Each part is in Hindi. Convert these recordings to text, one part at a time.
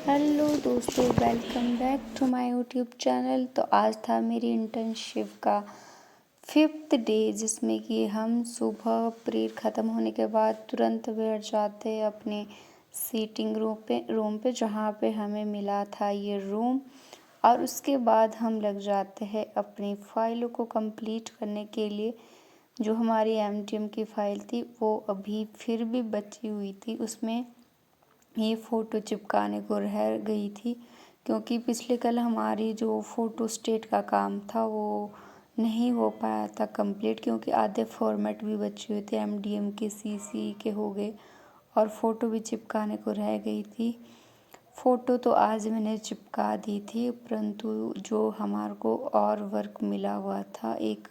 हेलो दोस्तों, welcome back to my YouTube channel. तो आज था मेरी इंटर्नशिप का 5th डे, जिसमें कि हम सुबह पीरियड ख़त्म होने के बाद तुरंत बैठ जाते हैं अपने सीटिंग रूम पे जहाँ पे हमें मिला था ये रूम। और उसके बाद हम लग जाते हैं अपनी फ़ाइलों को कंप्लीट करने के लिए। जो हमारी एमडीएम की फ़ाइल थी वो अभी फिर भी बची हुई थी, उसमें ये फ़ोटो चिपकाने को रह गई थी, क्योंकि पिछले कल हमारी जो फ़ोटो स्टेट का काम था वो नहीं हो पाया था कंप्लीट, क्योंकि आधे फॉर्मेट भी बचे हुए थे, एमडीएम के सीसी के हो गए और फ़ोटो भी चिपकाने को रह गई थी। फ़ोटो तो आज मैंने चिपका दी थी, परंतु जो हमारे को और वर्क मिला हुआ था एक,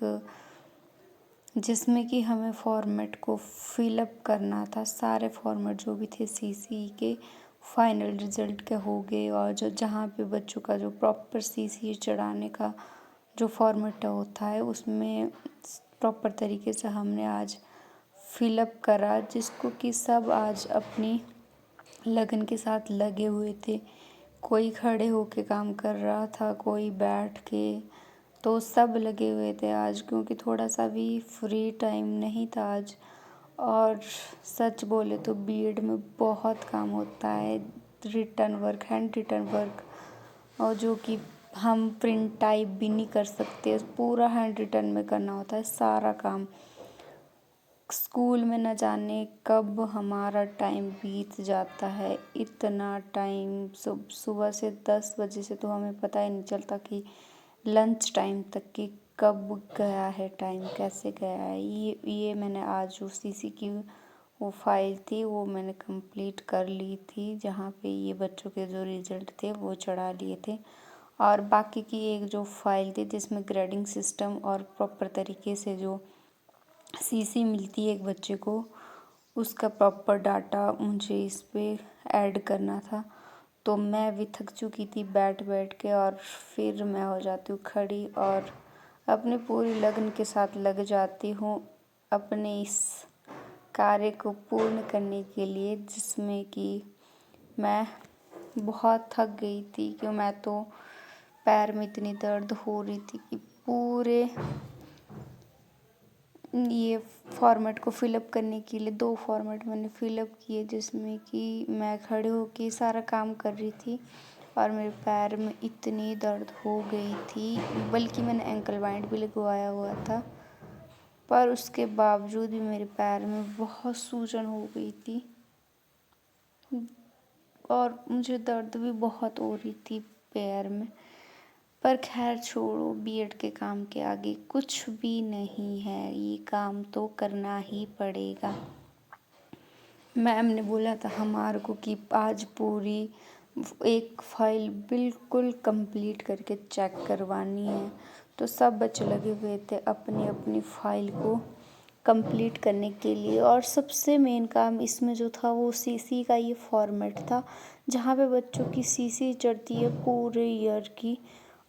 जिसमें कि हमें फॉर्मेट को फिलअप करना था। सारे फॉर्मेट जो भी थे सीसी के फाइनल रिज़ल्ट के हो गए, और जो जहाँ पे बच्चों का जो प्रॉपर सीसी चढ़ाने का जो फॉर्मेट होता है उसमें प्रॉपर तरीके से हमने आज फिलअप करा, जिसको कि सब आज अपनी लगन के साथ लगे हुए थे। कोई खड़े होके काम कर रहा था, कोई बैठ के, तो सब लगे हुए थे आज, क्योंकि थोड़ा सा भी फ्री टाइम नहीं था आज। और सच बोले तो बीएड में बहुत काम होता है, written work, hand written work, और जो कि हम प्रिंट टाइप भी नहीं कर सकते, पूरा हैंड रिटर्न में करना होता है सारा काम। स्कूल में न जाने कब हमारा टाइम बीत जाता है, इतना टाइम सुबह से 10 बजे से तो हमें पता ही नहीं चलता कि लंच टाइम तक कि कब गया है टाइम, कैसे गया है। ये मैंने आज जो सीसी की वो फाइल थी वो मैंने कंप्लीट कर ली थी, जहाँ पे ये बच्चों के जो रिज़ल्ट थे वो चढ़ा लिए थे। और बाकी की एक जो फाइल थी जिसमें ग्रेडिंग सिस्टम और प्रॉपर तरीके से जो सीसी मिलती है एक बच्चे को, उसका प्रॉपर डाटा मुझे इस पे ऐड करना था। तो मैं भी थक चुकी थी बैठ बैठ के, और फिर मैं हो जाती हूँ खड़ी और अपनी पूरी लगन के साथ लग जाती हूँ अपने इस कार्य को पूर्ण करने के लिए, जिसमें कि मैं बहुत थक गई थी। कि मैं तो पैर में इतनी दर्द हो रही थी कि पूरे ये फॉर्मेट को फिलअप करने के लिए 2 फॉर्मेट मैंने फिलअप किए, जिसमें कि मैं खड़े होके सारा काम कर रही थी और मेरे पैर में इतनी दर्द हो गई थी, बल्कि मैंने एंकल बैंड भी लगवाया हुआ था, पर उसके बावजूद भी मेरे पैर में बहुत सूजन हो गई थी और मुझे दर्द भी बहुत हो रही थी पैर में। पर खैर छोड़ो, बीएड के काम के आगे कुछ भी नहीं है, ये काम तो करना ही पड़ेगा। मैम ने बोला था हमारे को कि आज पूरी एक फाइल बिल्कुल कंप्लीट करके चेक करवानी है, तो सब बच्चे लगे हुए थे अपनी अपनी फाइल को कंप्लीट करने के लिए। और सबसे मेन काम इसमें जो था वो सीसी का ये फॉर्मेट था, जहाँ पे बच्चों की सीसी चढ़ती है पूरे ईयर की,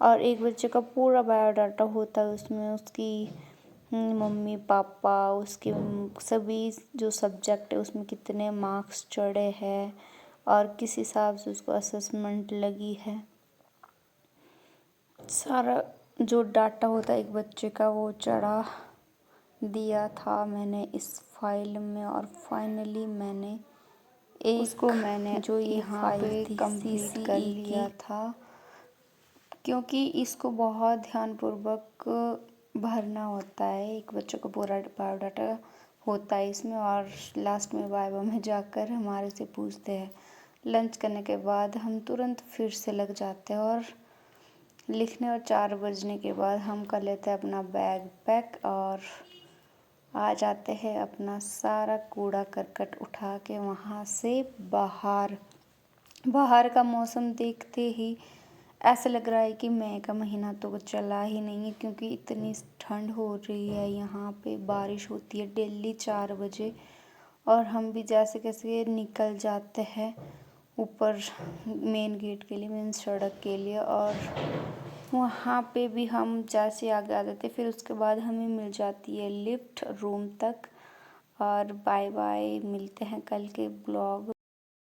और एक बच्चे का पूरा बायोडाटा होता है उसमें, उसकी मम्मी पापा, उसके सभी जो सब्जेक्ट है उसमें कितने मार्क्स चढ़े हैं और किस हिसाब से उसको असेसमेंट लगी है, सारा जो डाटा होता है एक बच्चे का वो चढ़ा दिया था मैंने इस फाइल में। और फाइनली मैंने मैंने जो ये फाइल थी कंप्लीट कर लिया था, क्योंकि इसको बहुत ध्यानपूर्वक भरना होता है। एक बच्चे को पूरा बायोडाटा होता है इसमें, और लास्ट में वाइवा में जाकर हमारे से पूछते हैं। लंच करने के बाद हम तुरंत फिर से लग जाते हैं और लिखने, और 4 बजने के बाद हम कर लेते हैं अपना बैग पैक और आ जाते हैं अपना सारा कूड़ा करकट उठा के वहाँ से बाहर। बाहर का मौसम देखते ही ऐसा लग रहा है कि मई का महीना तो चला ही नहीं है, क्योंकि इतनी ठंड हो रही है। यहाँ पे बारिश होती है डेली 4 बजे, और हम भी जैसे कैसे निकल जाते हैं ऊपर मेन गेट के लिए, मेन सड़क के लिए, और वहाँ पे भी हम जैसे आगे आ जाते फिर उसके बाद हमें मिल जाती है लिफ्ट रूम तक। और बाय बाय, मिलते हैं कल के ब्लॉग।